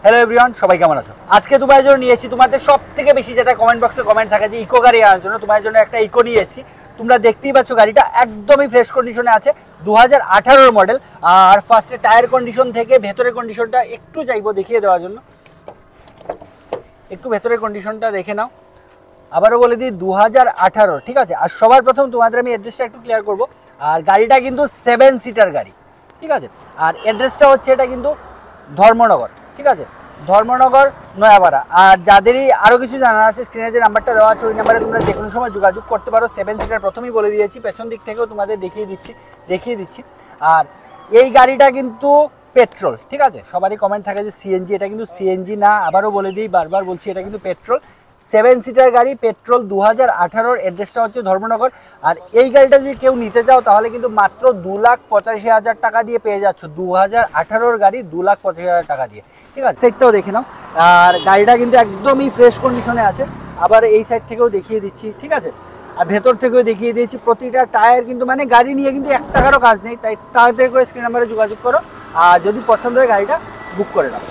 Hello everyone, সবাই কেমন আছো? আজকে তোমাদের জন্য নিয়ে এসেছি তোমাদের সব থেকে বেশি যেটা কমেন্ট বক্সে কমেন্ট থাকে যে ইকো গাড়ি আনার জন্য। তোমাদের জন্য একটা ইকো নিয়ে এসেছি। তোমরা দেখতেই পাচ্ছ গাড়িটা একদমই ফ্রেশ কন্ডিশনে আছে, 2018 মডেল। আর ফার্স্টে টায়ার কন্ডিশন থেকে ভেতরের কন্ডিশনটা একটু চাইবো দেখিয়ে দেওয়ার জন্য। একটু ভেতরের কন্ডিশনটা দেখে নাও। আবারও বলে দিই 2018, ঠিক আছে। আর সবার প্রথম তোমাদের আমি অ্যাড্রেসটা একটু ক্লিয়ার করবো। আর গাড়িটা কিন্তু 7 সিটার গাড়ি, ঠিক আছে। আর অ্যাড্রেসটা হচ্ছে এটা কিন্তু ধর্মনগর, ঠিক আছে, ধর্মনগর নয়াপাড়া। আর যাদেরই আরও কিছু জানার আছে স্ক্রিনে যে নাম্বারটা দেওয়া আছে ওই নাম্বারে তোমরা যে কোনো সময় যোগাযোগ করতে পারো। 7 সিটার প্রথমেই বলে দিয়েছি, পেছন দিক থেকেও তোমাদের দেখিয়ে দিচ্ছি। আর এই গাড়িটা কিন্তু পেট্রোল, ঠিক আছে। সবারই কমেন্ট থাকে যে সিএনজি, এটা কিন্তু সিএনজি না। আবারও বলে দিই, বারবার বলছি, এটা কিন্তু পেট্রোল। 7 সিটার গাড়ি, পেট্রোল, 2018। অ্যাড্রেসটা হচ্ছে ধর্মনগর। আর এই গাড়িটা যদি কেউ নিতে চাও তাহলে কিন্তু মাত্র 2,85,000 টাকা দিয়ে পেয়ে যাচ্ছ। 2018 গাড়ি 2,85,000 টাকা দিয়ে, ঠিক আছে। সেটটাও দেখে নাও। আর গাড়িটা কিন্তু একদমই ফ্রেশ কন্ডিশনে আছে। আবার এই সাইড থেকেও দেখিয়ে দিচ্ছি, ঠিক আছে। আর ভেতর থেকেও দেখিয়ে দিয়েছি। প্রতিটা টায়ার কিন্তু মানে গাড়ি নিয়ে কিন্তু 1 টাকারও কাজ নেই। তাই তাড়াতাড়ি করে স্ক্রিন নাম্বারে যোগাযোগ করো। আর যদি পছন্দ হয় গাড়িটা বুক করে নাও।